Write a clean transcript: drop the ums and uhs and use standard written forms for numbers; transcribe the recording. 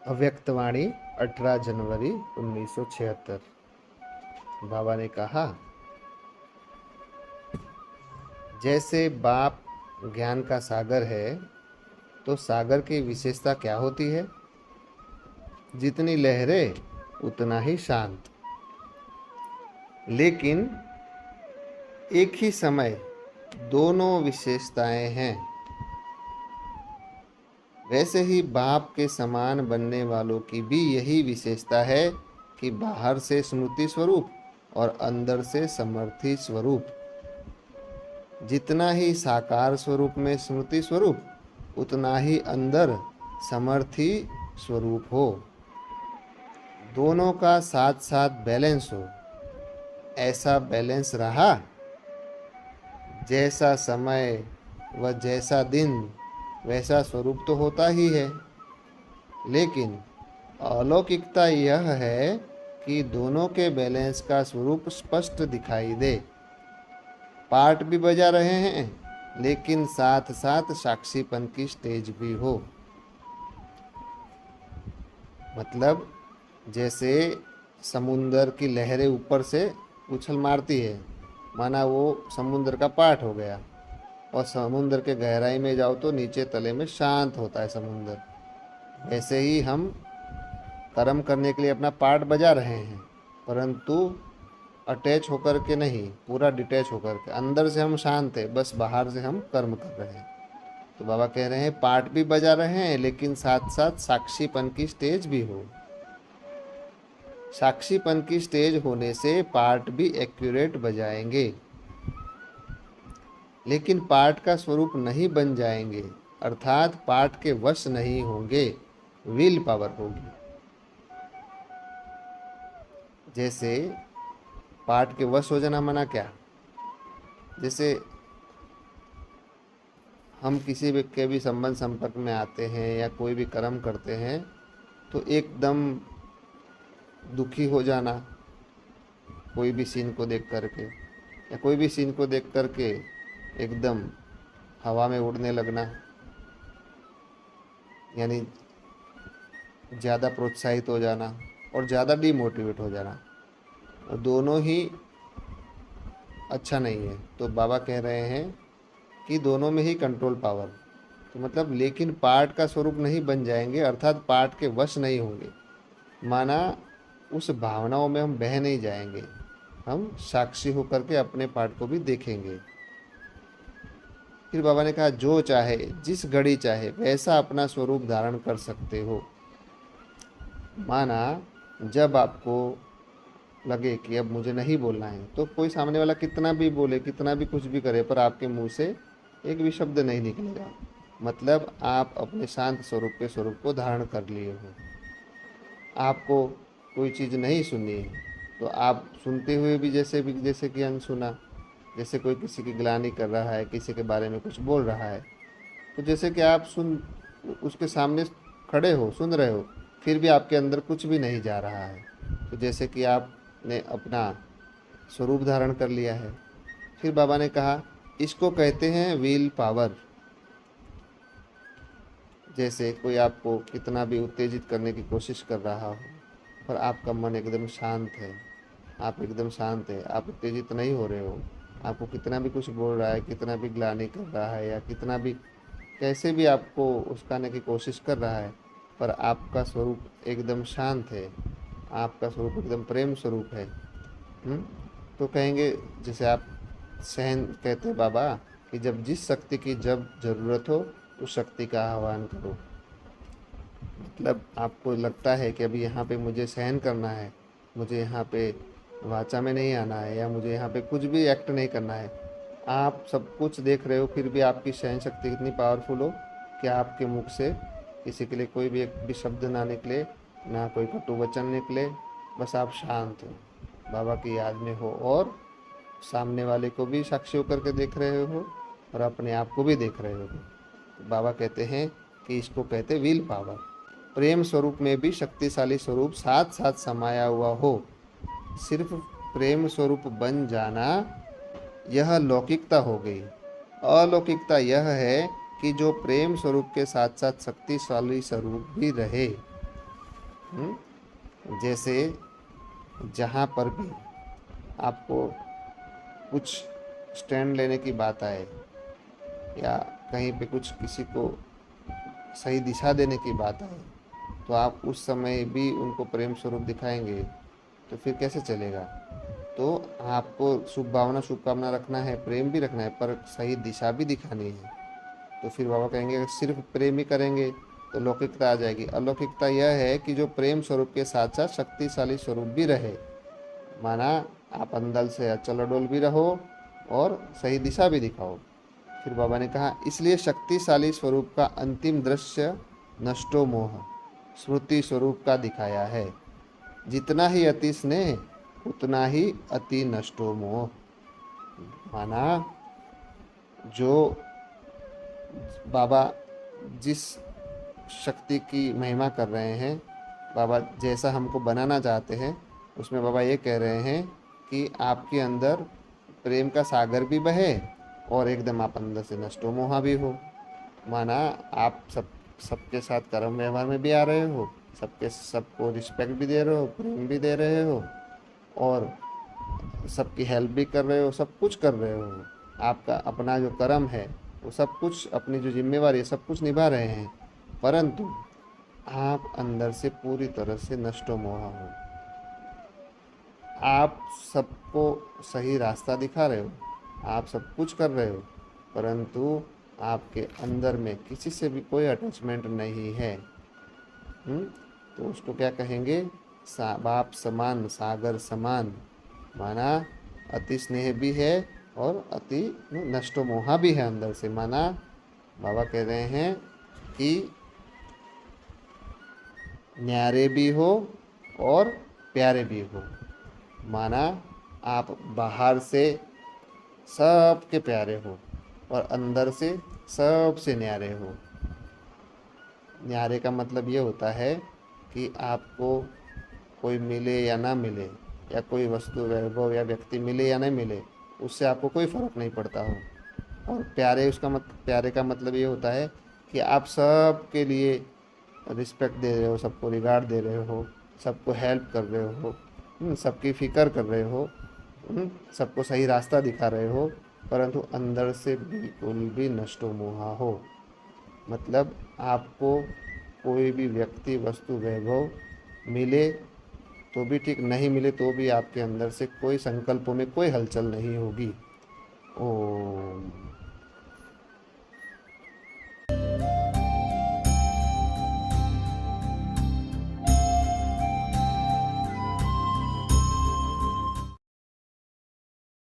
अव्यक्तवाणी 18 जनवरी 1976। बाबा ने कहा, जैसे बाप ज्ञान का सागर है तो सागर की विशेषता क्या होती है? जितनी लहरें उतना ही शांत। लेकिन एक ही समय दोनों विशेषताएं हैं। वैसे ही बाप के समान बनने वालों की भी यही विशेषता है कि बाहर से स्मृति स्वरूप और अंदर से समर्थी स्वरूप। जितना ही साकार स्वरूप में स्मृति स्वरूप उतना ही अंदर समर्थी स्वरूप हो। दोनों का साथ साथ बैलेंस हो। ऐसा बैलेंस रहा, जैसा समय व जैसा दिन वैसा स्वरूप तो होता ही है। लेकिन अलौकिकता यह है कि दोनों के बैलेंस का स्वरूप स्पष्ट दिखाई दे। पार्ट भी बजा रहे हैं लेकिन साथ साथ साक्षीपन की स्टेज भी हो। मतलब जैसे समुंदर की लहरें ऊपर से उछल मारती है, माना वो समुंदर का पार्ट हो गया। और समुंदर के गहराई में जाओ तो नीचे तले में शांत होता है समुंदर। ऐसे ही हम कर्म करने के लिए अपना पार्ट बजा रहे हैं, परंतु अटैच होकर के नहीं, पूरा डिटैच होकर के। अंदर से हम शांत है, बस बाहर से हम कर्म कर रहे हैं। तो बाबा कह रहे हैं पार्ट भी बजा रहे हैं लेकिन साथ साथ साक्षीपन की स्टेज भी हो। साक्षीपन की स्टेज होने से पार्ट भी एक्यूरेट बजाएंगे, लेकिन पार्ट का स्वरूप नहीं बन जाएंगे, अर्थात पार्ट के वश नहीं होंगे। विल पावर होगी। जैसे पार्ट के वश हो जाना माना क्या? जैसे हम किसी भी के भी संबंध संपर्क में आते हैं या कोई भी कर्म करते हैं तो एकदम दुखी हो जाना, कोई भी सीन को देख करके, या कोई भी सीन को देख करके एकदम हवा में उड़ने लगना, यानी ज़्यादा प्रोत्साहित हो जाना और ज़्यादा डीमोटिवेट हो जाना, और दोनों ही अच्छा नहीं है। तो बाबा कह रहे हैं कि दोनों में ही कंट्रोल पावर। तो मतलब लेकिन पार्ट का स्वरूप नहीं बन जाएंगे, अर्थात पार्ट के वश नहीं होंगे। माना उस भावनाओं में हम बह नहीं जाएंगे, हम साक्षी होकर के अपने पार्ट को भी देखेंगे। फिर बाबा ने कहा जो चाहे जिस घड़ी चाहे वैसा अपना स्वरूप धारण कर सकते हो। माना जब आपको लगे कि अब मुझे नहीं बोलना है, तो कोई सामने वाला कितना भी बोले, कितना भी कुछ भी करे, पर आपके मुंह से एक भी शब्द नहीं निकलेगा। मतलब आप अपने शांत स्वरूप के स्वरूप को धारण कर लिए हो। आपको कोई चीज़ नहीं सुननी है तो आप सुनते हुए भी जैसे कि अनसुना, जैसे कोई किसी की ग्लानि कर रहा है, किसी के बारे में कुछ बोल रहा है, तो जैसे कि आप सुन उसके सामने खड़े हो, सुन रहे हो, फिर भी आपके अंदर कुछ भी नहीं जा रहा है। तो जैसे कि आपने अपना स्वरूप धारण कर लिया है। फिर बाबा ने कहा इसको कहते हैं विल पावर। जैसे कोई आपको कितना भी उत्तेजित करने की कोशिश कर रहा हो, पर आपका मन एकदम शांत है, आप एकदम शांत है, आप उत्तेजित नहीं हो रहे हो। आपको कितना भी कुछ बोल रहा है, कितना भी ग्लानि कर रहा है, या कितना भी कैसे भी आपको उस्काने की कोशिश कर रहा है, पर आपका स्वरूप एकदम शांत है, आपका स्वरूप एकदम प्रेम स्वरूप है। तो कहेंगे जैसे आप सहन कहते हैं बाबा कि जब जिस शक्ति की जब ज़रूरत हो उस शक्ति का आह्वान करो। मतलब आपको लगता है कि अभी यहाँ पे मुझे सहन करना है, मुझे यहाँ पे वाचा में नहीं आना है, या मुझे यहाँ पे कुछ भी एक्ट नहीं करना है, आप सब कुछ देख रहे हो, फिर भी आपकी सहन शक्ति कितनी पावरफुल हो कि आपके मुख से किसी के लिए कोई भी एक भी शब्द ना निकले, ना कोई कटु वचन निकले, बस आप शांत हो, बाबा की याद में हो, और सामने वाले को भी साक्षी होकर के देख रहे हो और अपने आप को भी देख रहे हो। तो बाबा कहते हैं कि इसको कहते विल पावर। प्रेम स्वरूप में भी शक्तिशाली स्वरूप साथ साथ समाया हुआ हो। सिर्फ प्रेम स्वरूप बन जाना यह लौकिकता हो गई। अलौकिकता यह है कि जो प्रेम स्वरूप के साथ साथ शक्तिशाली स्वरूप भी रहे। जैसे जहाँ पर भी आपको कुछ स्टैंड लेने की बात आए या कहीं पे कुछ किसी को सही दिशा देने की बात आए, तो आप उस समय भी उनको प्रेम स्वरूप दिखाएंगे तो फिर कैसे चलेगा। तो आपको शुभ भावना शुभकामना रखना है, प्रेम भी रखना है, पर सही दिशा भी दिखानी है। तो फिर बाबा कहेंगे अगर सिर्फ प्रेम ही करेंगे तो लौकिकता आ जाएगी। अलौकिकता यह है कि जो प्रेम स्वरूप के साथ साथ शक्तिशाली स्वरूप भी रहे, माना आप अंदर से अचल अडोल भी रहो और सही दिशा भी दिखाओ। फिर बाबा ने कहा इसलिए शक्तिशाली स्वरूप का अंतिम दृश्य नष्टो मोह स्मृति स्वरूप का दिखाया है। जितना ही अति स्नेह उतना ही अति नष्टो मोह। माना जो बाबा जिस शक्ति की महिमा कर रहे हैं, बाबा जैसा हमको बनाना चाहते हैं, उसमें बाबा ये कह रहे हैं कि आपके अंदर प्रेम का सागर भी बहे और एकदम आप अंदर से नष्टो मोहा भी हो। माना आप सबके साथ कर्म व्यवहार में भी आ रहे हो, सबको रिस्पेक्ट भी दे रहे हो, प्रेम भी दे रहे हो और सबकी हेल्प भी कर रहे हो, सब कुछ कर रहे हो। आपका अपना जो कर्म है वो सब कुछ, अपनी जो जिम्मेवारी है सब कुछ निभा रहे हैं, परंतु आप अंदर से पूरी तरह से नष्टो मोहा हो। आप सबको सही रास्ता दिखा रहे हो, आप सब कुछ कर रहे हो, परंतु आपके अंदर में किसी से भी कोई अटैचमेंट नहीं है। तो उसको क्या कहेंगे, बाप समान सागर समान। माना अति स्नेह भी है और अति नष्टो मोहा भी है अंदर से। माना बाबा कह रहे हैं कि न्यारे भी हो और प्यारे भी हो। माना आप बाहर से सबके प्यारे हो और अंदर से सबसे न्यारे हो। न्यारे का मतलब ये होता है कि आपको कोई मिले या ना मिले, या कोई वस्तु वैभव या व्यक्ति मिले या नहीं मिले, उससे आपको कोई फ़र्क नहीं पड़ता हो। और प्यारे का मतलब ये होता है कि आप सब के लिए रिस्पेक्ट दे रहे हो, सबको रिगार्ड दे रहे हो, सबको हेल्प कर रहे हो, सबकी फ़िक्र कर रहे हो, सबको सही रास्ता दिखा रहे हो, परंतु अंदर से बिल्कुल भी नष्टो मोहा हो। मतलब आपको कोई भी व्यक्ति वस्तु वैभव मिले तो भी ठीक, नहीं मिले तो भी आपके अंदर से कोई संकल्पों में कोई हलचल नहीं होगी। ओम।